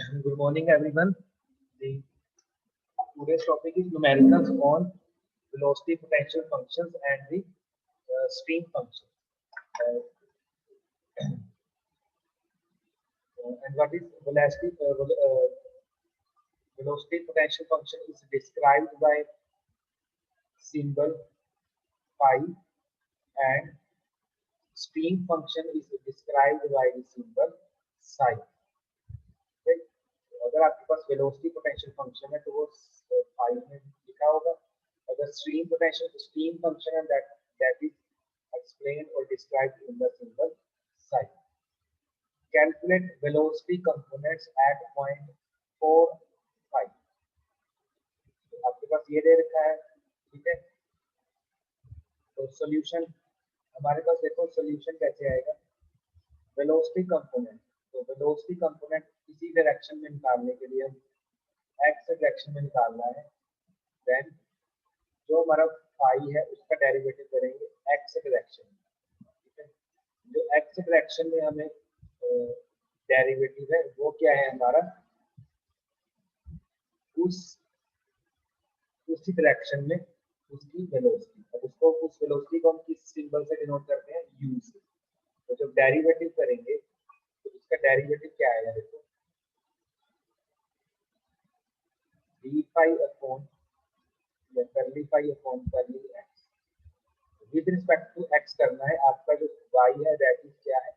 Good morning, everyone. The today's topic is numericals on velocity potential functions and the stream function. And what is velocity potential function is described by symbol phi, and stream function is described by the symbol psi. Okay? अगर आपके पास velocity potential function है तो वो five में लिखा होगा. अगर stream function है that is explained or described in the symbol psi. Calculate velocity components at point 4, 5. तो आपके पास ये दे रखा है, ठीक है. तो सॉल्यूशन हमारे पास देखो सॉल्यूशन कैसे आएगा. वेलोसिटी कंपोनेंट, तो वेलोसिटी कंपोनेंट किसी डायरेक्शन में निकालने के लिए एक्स डायरेक्शन में निकालना है. देन जो हमारा फाई है उसका डेरिवेटिव करेंगे एक्स डायरेक्शन में, ठीक है. जो एक्स डायरेक्शन में हमें डेरिवेटिव है वो क्या है हमारा, उसी डायरेक्शन में उसकी वेलोसिटी. अब उसको उस वेलोसिटी को हम किस सिंबल से डिनोट करते हैं, u से. तो जब डेरिवेटिव करेंगे तो इसका डेरिवेटिव क्या आएगा, देखो d phi अपॉन या curly phi upon curly x. With respect to x करना है. आपका जो y है दैट इज क्या है,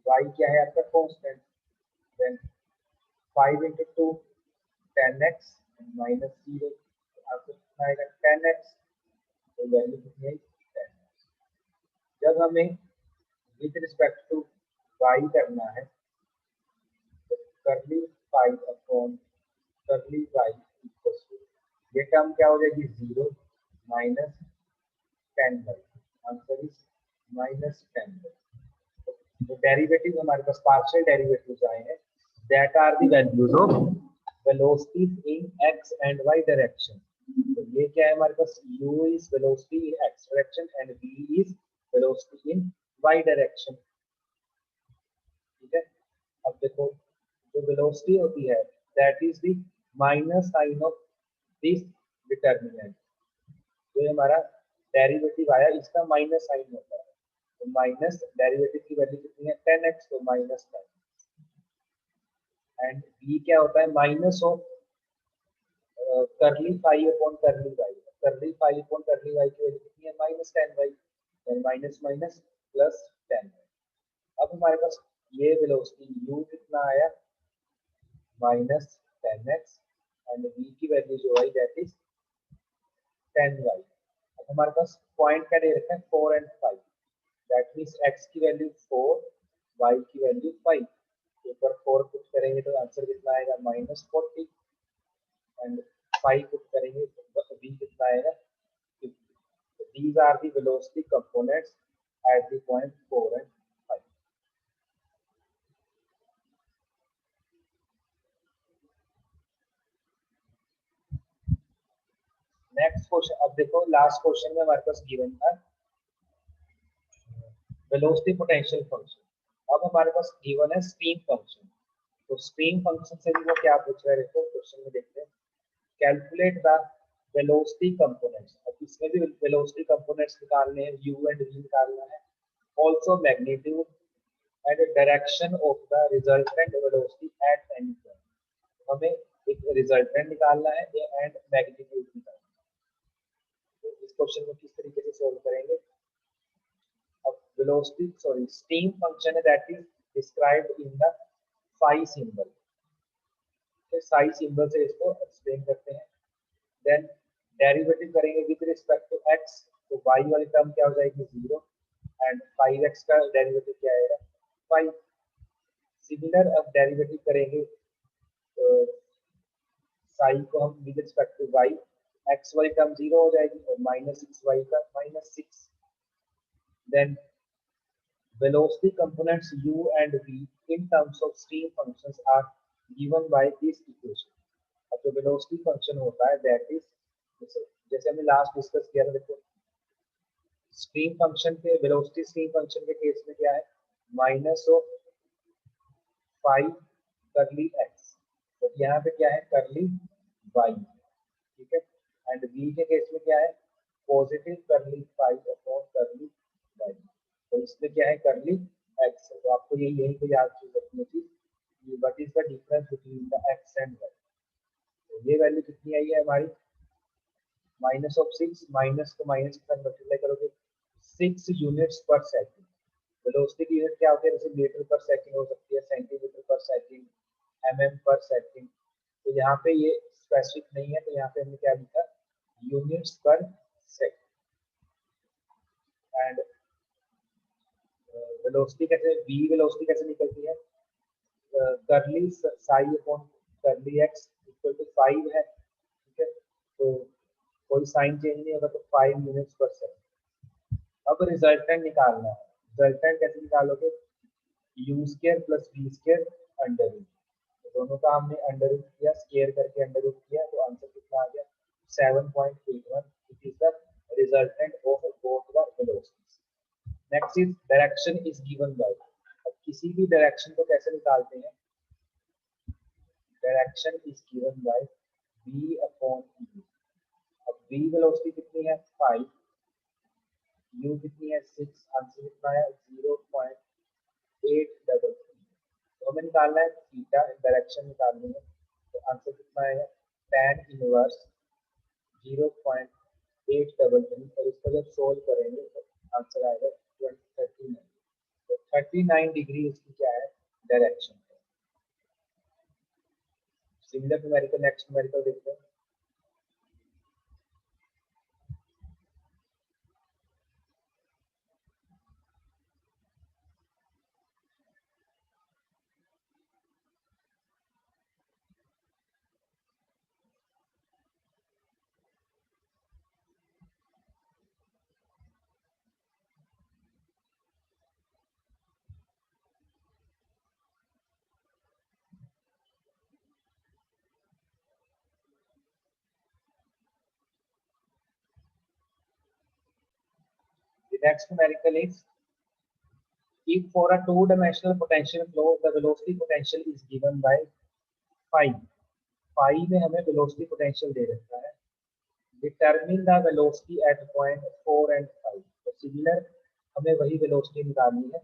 y क्या है आपका constant. Then 5 into 2 10x minus 0, आपको कितना आएगा 10x. तो वैल्यू कितनी है 10x. जब हमें विद रिस्पेक्ट टू y करना है तो curly phi upon curly y equals to, ये टर्म क्या हो जाएगी 0 minus 10y. Answer is minus 10y. तो डेरिवेटिव हमारे पास पार्शियल डेरिवेटिव्स आए हैं, that are the values of velocities in x and y direction. तो ये क्या है हमारे पास, u is velocity in x direction and v is velocity in y direction, ठीक है. अब देखो जो वेलोसिटी होती है that is the minus sign of this determinant. जो हमारा डेरिवेटिव आया इसका माइनस साइन होता है. तो माइनस डेरिवेटिव की वैल्यू कितनी है 10x, तो माइनस 10. एंड v क्या होता है, minus of curly phi upon curly y. Curly phi upon curly y की वैल्यू कितनी है minus 10y. Then minus minus plus 10. अब हमारे पास ये वेलोसिटी u कितना आया माइनस 10x एंड v की वैल्यू जो आई दैट इज 10y. अब हमारे पास पॉइंट क्या दे रखा है 4 and 5. दैट मींस x की वैल्यू 4, y की वैल्यू 5. ऊपर 4 पुट करेंगे तो आंसर कितना आएगा माइनस 40 एंड 5 पुट करेंगे तो v कितना आएगा 50. These are the velocity components at the point 4 and 5. Next question. अब देखो लास्ट क्वेश्चन में हमारे पास गिवन था वेलोसिटी पोटेंशियल फंक्शन. अब हमारे पास गिवन है स्ट्रीम फंक्शन. तो स्ट्रीम फंक्शन से भी वो क्या पूछ रहा है, देखो क्वेश्चन में देखते हैं. Calculate the velocity components. अब इसमें भी वेलोसिटी कंपोनेंट्स निकालने हैं, u एंड v निकालना है. Also magnitude and direction of the resultant velocity at any point. हमें एक रिजल्टेंट निकालना है एंड मैग्नीट्यूड निकालना है. तो इस क्वेश्चन को किस तरीके से सॉल्व करेंगे. वेलोसिटी स्ट्रीम फंक्शन है that is described in the phi symbol. तो psi सिंबल से इसको एक्सप्लेन करते हैं. देन डेरिवेटिव करेंगे विद रिस्पेक्ट टू x. तो y वाली टर्म क्या हो जाएगी 0 एंड 5x का डेरिवेटिव क्या आएगा 5. सिमिलर अब डेरिवेटिव करेंगे तो psi को हम with respect to y, x वाली टर्म 0 हो जाएगी और माइनस 6y का minus 6. Then velocity components u and v in terms of stream functions are given by this equation. अब जो velocity function होता है that is जैसे हमने लास्ट डिस्कस किया था, देखो स्ट्रीम फंक्शन के वेलोसिटी स्ट्रीम फंक्शन के केस में क्या है माइनस ऑफ फाइव करली एक्स, तो यहाँ पे क्या है करली वाई, ठीक है। एंड बी के केस में क्या है पॉजिटिव करली फाइव अपॉन करली वाई, तो इसमें क्या है करली एक्स, तो आपको यही तो याद रखनी चाहिए what is the difference between the x and y. तो ये वैल्यू कितनी आई है हमारी माइनस ऑफ सिक्स, माइनस को माइनस के साथ मल्टीप्लाई करोगे 6 यूनिट्स पर सेकंड। वेलोसिटी की यूनिट क्या होती है, जैसे मीटर पर सेकंड हो सकती है, सेंटीमीटर पर सेकंड, एमएम पर सेकंड, तो यहाँ पे ये स्पेसिफिक नहीं है, तो यहाँ पे हमने क्या लिखा यूनिट्स पर सेकंड। एंड वेलोसिटी कैसे, वी वेलोसिटी कैसे निकलती है, करली साई अपॉन करली एक्स इक्वल टू 5 है, ठीक है, तो कोई साइन चेंज नहीं होगा, तो 5 यूनिट्स पर सेकंड। अब रिजल्टेंट निकालना है, रिजल्टेंट कैसे निकालोगे, u square plus v square under root, तो दोनों का हमने अंडर रूट किया, स्क्वायर करके अंडर रूट किया, तो आंसर कितना आ गया 7.81, it is the resultant of both the velocities. Next is direction is given by, अब किसी भी डायरेक्शन को कैसे निकालते हैं, direction is given by v upon u। अब v वेलोसिटी कितनी है 5, u कितनी है 6, आंसर कितना है 0.833, तो हमें निकालना है थीटा, डायरेक्शन निकालनी है, तो आंसर कितना आएगा tan इनवर्स 0.833, और इसको जब सोल्व करेंगे तो आंसर आएगा 39, तो 39 डिग्री इसकी क्या है डायरेक्शन है। सिमिलर न्यूमेरिकल, नेक्स्ट न्यूमेरिकल देखते हैं। The next numerical is if for a two-dimensional potential flow the velocity potential is given by phi, phi में हमें velocity potential दे रखा है, determine the velocity at point 4 and 5, तो similar हमें वही velocity निकालनी है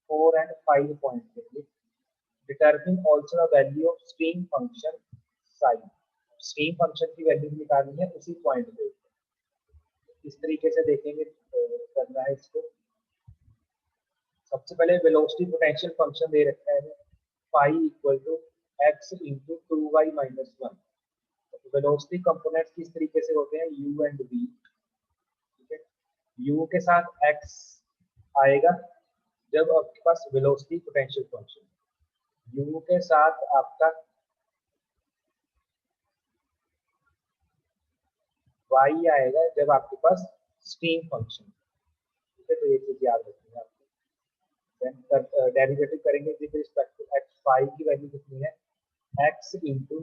4 and 5 पॉइंट के लिए। determine also the value of stream function psi, stream function की वैल्यू निकालनी है उसी पॉइंट पे। इस तरीके से देखेंगे करना है इसको। सबसे पहले वेलोसिटी पोटेंशियल फंक्शन दे रखा है phi equal to x into 2y minus 1। Velocity components किस तरीके से होते हैं u एंड v, ठीक है, u के साथ x आएगा जब आपके पास वेलोसिटी पोटेंशियल फंक्शन, u के साथ आपका y आएगा जब आपके पास स्ट्रीम फंक्शन, ठीक है, तो ये चीज याद रखिए आप। डेरिवेटिव करेंगे with respect to x, phi की वैल्यू कितनी है x into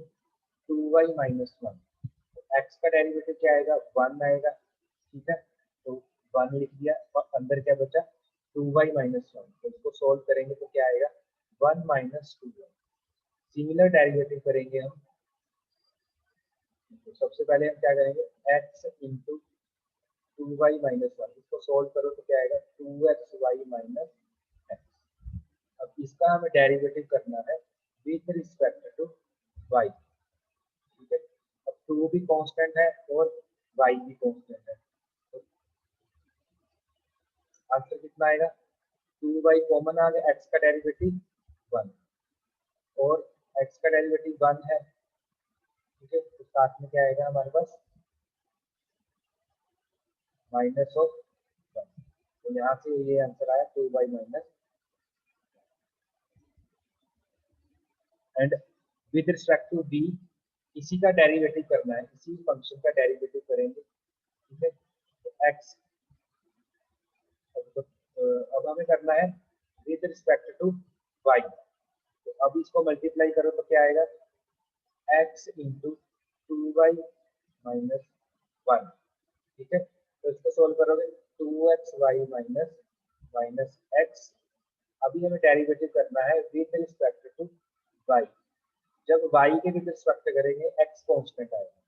2y minus 1, x का डेरिवेटिव क्या आएगा 1 आएगा, ठीक है, तो 1 लिख दिया और अंदर क्या बचा 2y माइनस 1, तो इसको सोल्व करेंगे तो क्या आएगा 1 माइनस 2y। सिमिलर डेरिवेटिव करेंगे हम, तो सबसे पहले हम क्या करेंगे x इंटू 2y माइनस 1, इसको सोल्व करो तो क्या आएगा 2xy माइनस x। अब इसका हमें डेरिवेटिव करना है विद रिस्पेक्ट टू y, ठीक है, अब 2 भी कांस्टेंट है और y भी कांस्टेंट है, तो आंसर कितना आएगा 2y कॉमन आ गया, x का डेरिवेटिव 1 और x का डेरिवेटिव 1 है, ठीक है, तो साथ में क्या आएगा हमारे पास माइनस ऑफ 1, तो यहाँ से ये आंसर आया 2y minus. And with respect to b इसी का डेरिवेटिव करना है, इसी फंक्शन का डेरिवेटिव करेंगे, ठीक है, तो x अब हमें करना है विद रिस्पेक्ट टू y, तो अब इसको मल्टीप्लाई करो तो क्या आएगा x इंटू 2y माइनस 1, ठीक है, तो इसको सोल्व करोगे 2xy माइनस माइनस x। अभी हमें डेरिवेटिव करना है विद रिस्पेक्ट टू वाई, जब वाई के विद रिस्पेक्ट करेंगे एक्स कांस्टेंट आएगा,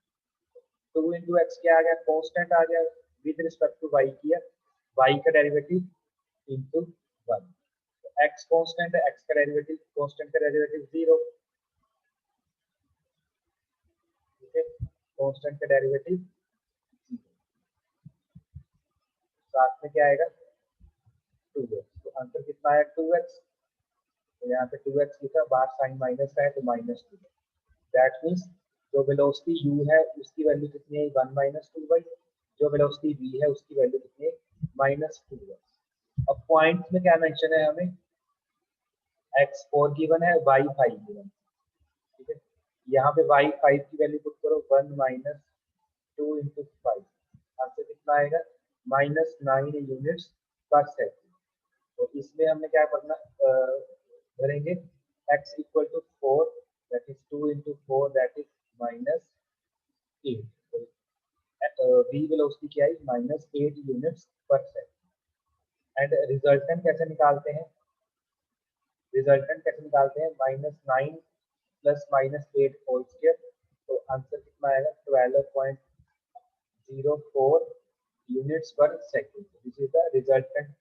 2 इंटू एक्स क्या आ गया, कांस्टेंट आ गया, विद रिस्पेक्ट टू वाई किया, वाई का derivative into one, x constant है, एक्स का डेरिवेटिव, कांस्टेंट का डेरिवेटिव जीरो, ठीक है, कांस्टेंट का डेरिवेटिव, साथ में क्या आएगा 2x, तो आंसर कितना आया 2x, तो यहाँ पे 2x लिखा, बाहर साइन माइनस का है तो माइनस 2, दैट मीन्स जो वेलोसिटी u है उसकी वैल्यू कितनी है 1 माइनस 2y, जो वेलोसिटी v है उसकी वैल्यू कितनी है माइनस 2x। अब पॉइंट में क्या मेंशन है हमें, x 4 गिवन है, y 5 गिवन, ठीक है, यहाँ पे y 5 की वैल्यू पुट करो, 1 माइनस 2 इंटू 5, आंसर कितना आएगा माइनस 9 यूनिट्स पर सेकेंड। तो इसमें हमने क्या करना करेंगे, x equal to 4, that is 2 into 4, that is minus 8, v velocity क्या है minus 8 units per second. And resultant कैसे निकालते हैं, रिजल्टेंट कैसे निकालते हैं, -9 प्लस -8 होल स्क्वायर, तो आंसर कितना आएगा 12.04 units per second, this is the resultant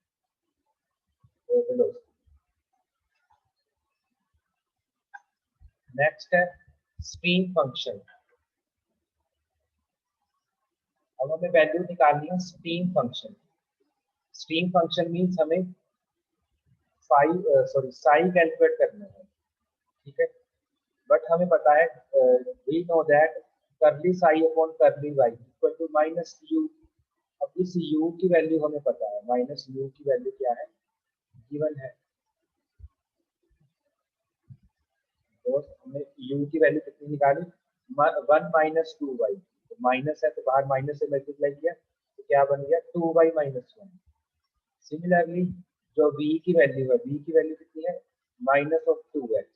velocity. Next है स्ट्रीम फंक्शन, अब हमें वैल्यू निकालनी है stream function. Stream function means हमें साई कैलकुलेट करना है, ठीक है, बट हमें पता है we know that curly psi upon curly y equal to minus u. अब इस u की वैल्यू हमें पता है, माइनस यू की वैल्यू क्या है गिवन है, तो हमने u की वैल्यू कितनी निकाली 1 माइनस 2y, तो माइनस है तो बाहर माइनस से मल्टीप्लाई किया तो क्या बन गया 2y माइनस 1। सिमिलरली जो v की वैल्यू है, v की वैल्यू कितनी है माइनस ऑफ 2x,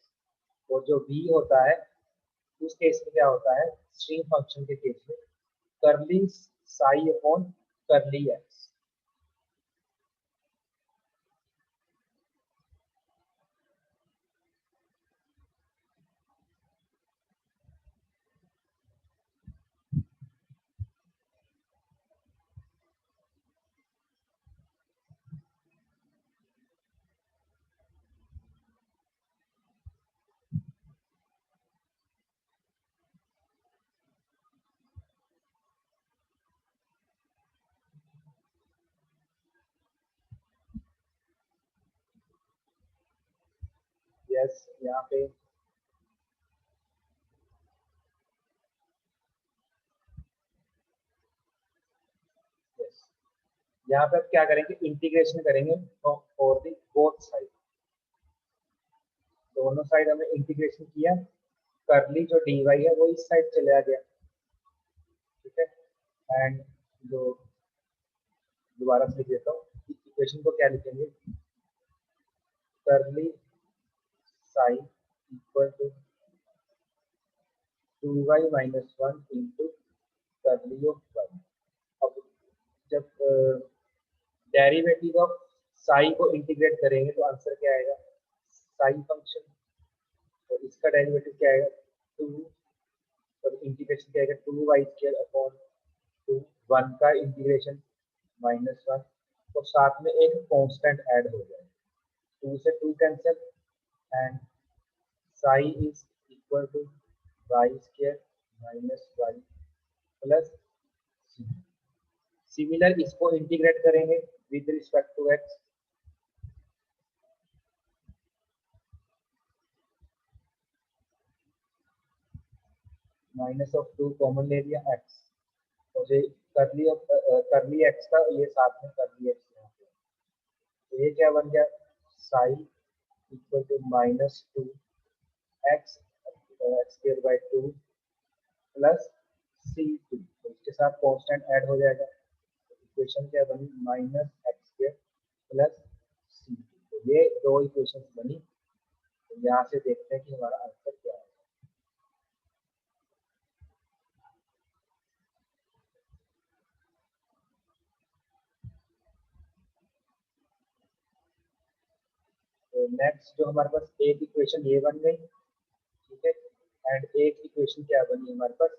और जो v होता है उस केस में क्या होता है स्ट्रीम फंक्शन के केस में करली साई अपॉन करली एक्स। यस, यहाँ पे यस, यहाँ पे आप क्या करेंगे इंटीग्रेशन करेंगे फॉर दी बोथ साइड, दोनों साइड हमने इंटीग्रेशन किया, करली जो dy है वो इस साइड चला गया, ठीक है, एंड जो दोबारा से लिख देता हूँ इक्वेशन को क्या लिखेंगे, curly psi equal to 2y minus 1 into curly of y। अब जब डेरिवेटिव ऑफ साई को इंटीग्रेट करेंगे तो आंसर क्या आएगा साई फंक्शन, और इसका डेरिवेटिव क्या आएगा 2, और इंटीग्रेशन क्या आएगा 2y स्क्वायर अपॉन 2, 1 का इंटीग्रेशन -1, तो साथ में एक कांस्टेंट ऐड हो जाएगा, 2 से 2 cancel, and psi is equal to y square minus y plus c. Similar इसको इंटीग्रेट करेंगे with respect to x, minus of 2 common ले लिया एक्स, और ये करली एक्स का ये साथ में करली एक्स यहाँ पे, तो ये क्या बन गया psi equal to -2 x x square by 2 plus C2, तो इसके साथ कांस्टेंट ऐड हो जाएगा, तो इक्वेशन क्या बनी -x स्क्वायर प्लस C2, तो ये दो इक्वेशन बनी, तो यहाँ से देखते हैं कि हमारा आंसर क्या है। तो नेक्स्ट जो हमारे पास एक इक्वेशन ये बन गई, ठीक है। एंड एक इक्वेशन क्या बनी हमारे पास,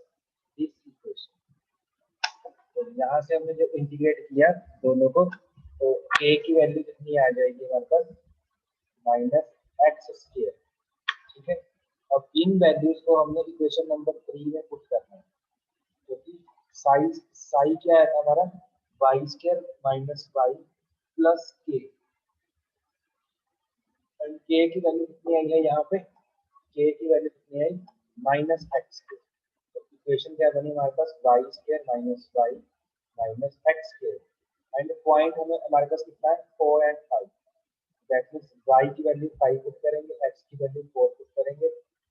दिस इक्वेशन। तो यहाँ से हमने जो इंटीग्रेट किया दोनों को, तो a की वैल्यू कितनी आ जाएगी हमारे पास, -x²। ठीक है। अब इन वैल्यूज को हमने इक्वेशन नंबर 3 में पुट करना है, क्योंकि साई क्या है हमारा, y² - y plus k। And k की वैल्यू कितनी आई है यहाँ पे, k की वैल्यू कितनी आई, -x²। तो इक्वेशन क्या बनी हमारे पास, y² - y -x²। And point हमें हमारे पास कितना है, 4 और 5। दैट मींस y की वैल्यू 5 पुट करेंगे, x की वैल्यू 4 पुट करेंगे,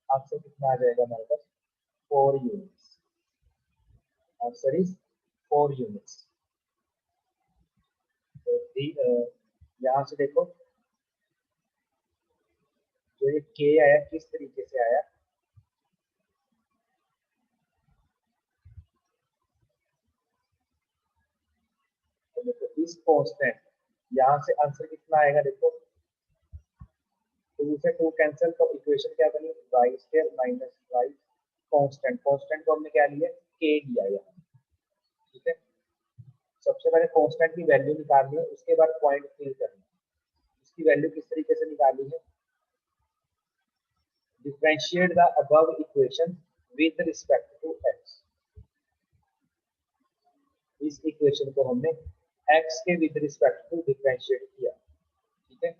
आंसर कितना आ जाएगा हमारे पास, 4 यूनिट्स। Answer is 4 units. तो यहाँ से देखो जो ये k आया किस तरीके से आया, तो देखो इस कांस्टेंट, यहाँ से आंसर कितना आएगा, देखो 2 से 2 कैंसिल, तो इक्वेशन क्या बनी, y² - y कांस्टेंट। कांस्टेंट को हमने क्या लिया, k लिया यहाँ। ठीक है। सबसे पहले कांस्टेंट की वैल्यू निकालनी है, उसके बाद पॉइंट फिल करना है। इसकी वैल्यू किस तरीके से निकाली है, differentiate the above equation with respect to x। इस इक्वेशन को हमने x के विद रिस्पेक्ट टू डिफरेंशिएट किया। ठीक है।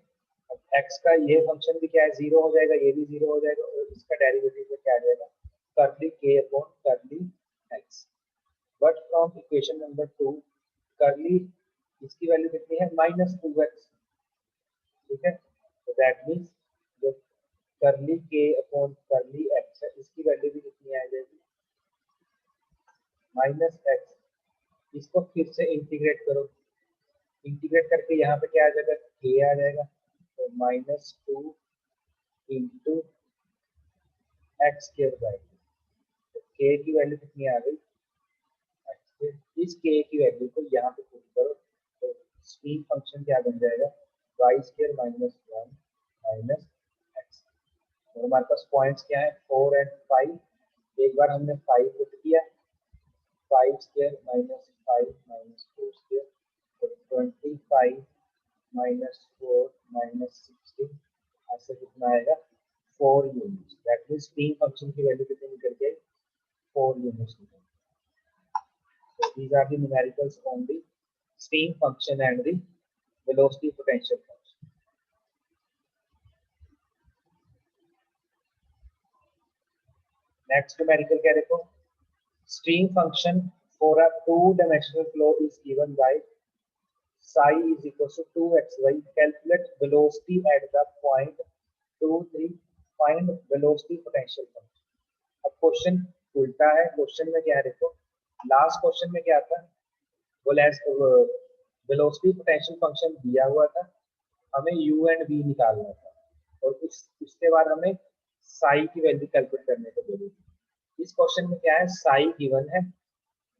अब x का ये फंक्शन भी क्या है, 0 हो जाएगा, ये भी 0 हो जाएगा, और इसका डेरिवेटिव में क्या आ जाएगा, curly k upon curly x। But from equation number 2 curly इसकी वैल्यू कितनी है, -2x। ठीक है। तो दैट मींस जो curly k upon curly x है, इसकी वैल्यू भी कितनी आ जाएगी, -x। इसको फिर से इंटीग्रेट करो, इंटीग्रेट करके यहाँ पे क्या आ जाएगा, k आ जाएगा। तो -2 इंटू x²/2। तो k की वैल्यू कितनी आ गई, x²। इस k की वैल्यू को यहाँ पे पुट करो, तो स्ट्रीम फंक्शन क्या बन जाएगा, y² - 1 x। और हमारे पास पॉइंट्स क्या है, 4 और 5। एक बार हमने 5 पुट किया, 5² - 5 - 4², तो 25 -4 -16, ऐसे कितना आएगा, 4 units. That means stream function की वैल्यू कितनी निकल गई, 4 यूनिट्स निकल गई। So these are the numericals on the stream function and the velocity potential function. Next numerical क्या देखो, stream function for a two-dimensional flow is given by psi is equal to 2xy. Calculate velocity at the point 2, 3. Find velocity potential function. अब question उल्टा है, question में क्या है देखो, last question में क्या था, वेलोसिटी पोटेंशियल फंक्शन दिया हुआ था, हमें u एंड v निकालना था, और उसके बाद हमें साई की वैल्यू कैलकुलेट करने को बोली थी। इस क्वेश्चन में क्या है, साई गिवन है,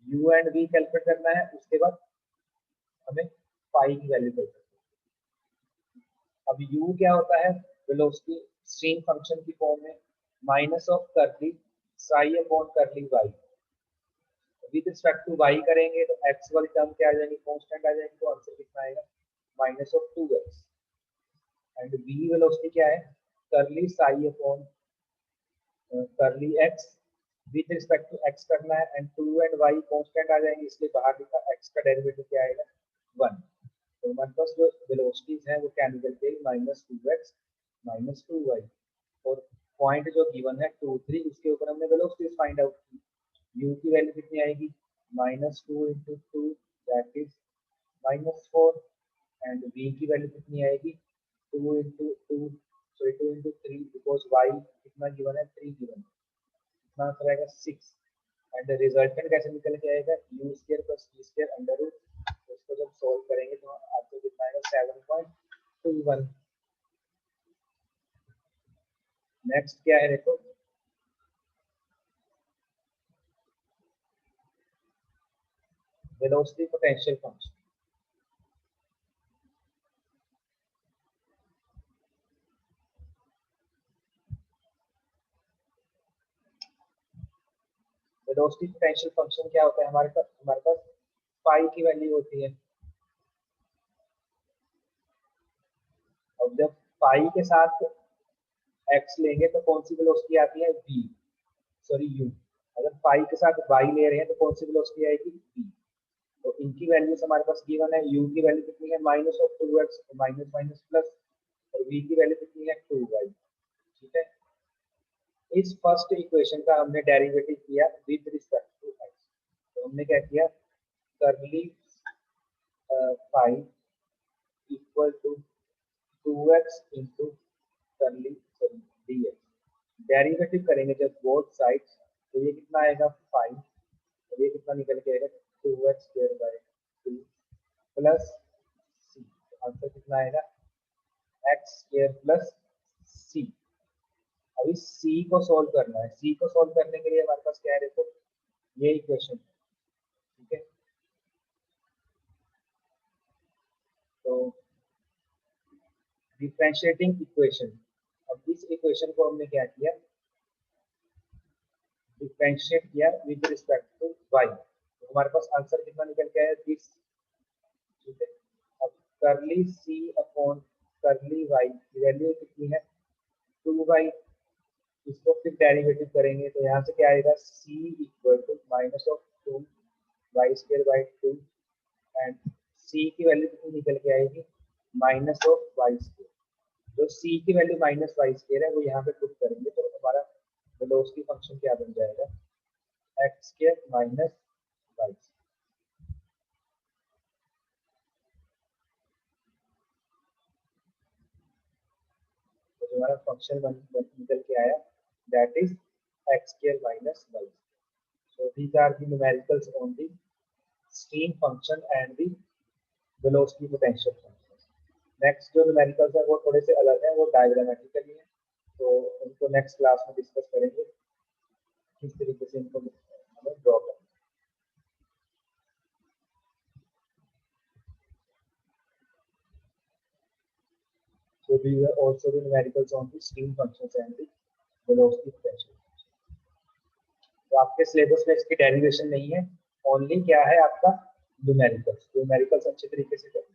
u एंड v कैलकुलेट करना है, उसके बाद हमें फाई की वैल्यू कैलकुलेट करना है। अब u क्या होता है, वेलोसिटी स्ट्रीम फंक्शन की फॉर्म में minus of curly psi upon curly y। With respect to y करेंगे तो x वाली टर्म क्या आ जाएगी, कांस्टेंट आ जाएगी, तो आंसर कितना आएगा, -2x। एंड v वेलोसिटी क्या है, curly psi upon curly x। With respect to x करना है, एंड 2 एंड y कांस्टेंट आ जाएंगे, इसलिए बाहर लिखा x का डेरिवेटिव क्या आएगा, 1। तो हमारे पास जो वेलोसिटीज हैं वो क्या निकल गई, -2x -2y। और पॉइंट जो गिवन है 2, 3, उसके ऊपर हमने वेलोसिटीज फाइंड आउट की। u की वैल्यू कितनी आएगी, -2 × 2 दैट इज -4। एंड v की वैल्यू कितनी आएगी, 2 × 2 सॉरी 2 × 3, बिकॉज y कितना गिवन है, 3 गिवन है, कितना आंसर आएगा, 6। एंड रिजल्टेंट कैसे निकल के आएगा, u² + v² अंडर रूट। तो इसको जब सॉल्व करेंगे तो आंसर कितना आएगा, 7.21। नेक्स्ट क्या है देखो, velocity potential function. Velocity potential function क्या होता है हमारे पास फाई की वैल्यू होती है। और जब फाई के साथ एक्स लेंगे तो कौन सी वेलोसिटी आती है v, सॉरी u। अगर फाई के साथ y ले रहे हैं तो कौन सी वेलोसिटी आएगी v। तो इनकी वैल्यूज हमारे पास गिवन है। u की वैल्यू कितनी है minus of 2x, minus minus plus, और v की वैल्यू कितनी है 2y। ठीक है, इस फर्स्ट इक्वेशन का हमने डेरिवेटिव किया विद रिस्पेक्ट टू x। तो हमने क्या किया, curly phi equal to 2x into curly sorry dx। Derivative करेंगे जब बोथ साइड्स, तो ये कितना आएगा 5, और ये कितना निकल के आएगा 2x square by 2 plus c। Answer कितना आएगा x स्क्वायर प्लस c। अभी c को सॉल्व करना है। c को सॉल्व करने के लिए हमारे पास क्या है, देखो ये इक्वेशन। ठीक है, तो डिफरेंशिएटिंग इक्वेशन, अब इस इक्वेशन को हमने क्या किया, डिफरेंशिएट किया विद रिस्पेक्ट टू y। तो हमारे पास आंसर कितना निकल के आया दिस। ठीक है, अब करली c अपॉन करली y की वैल्यू कितनी है 2y। इसको फिर डेरिवेटिव करेंगे तो यहाँ से क्या आएगा c equal to minus of 2 y square by 2, and c की वैल्यू कितनी निकल के आएगी माइनस ऑफ वाई स्क्वायर। जो c की वैल्यू माइनस वाई स्क्वायर है वो यहाँ पे पुट करेंगे तो हमारा वेलोसिटी फंक्शन क्या बन जाएगा एक्स स्क्वायर माइनस वाई। तो जो हमारा फंक्शन निकल के आया that is x square minus y. So these are the numericals on the stream function and the velocity potential function। Next जो न्यूमेरिकल्स है वो थोड़े से अलग है, वो डायग्रामेटिकली है, तो उनको नेक्स्ट क्लास में डिस्कस करेंगे किस तरीके से इनको हमें ड्रॉ करना है। So these are also the numericals on the stream functions and the velocity potential function। तो आपके सिलेबस में इसकी डेरिवेशन नहीं है, ओनली क्या है आपका न्यूमेरिकल्स। न्यूमेरिकल्स अच्छे तरीके से करें।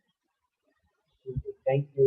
Thank you.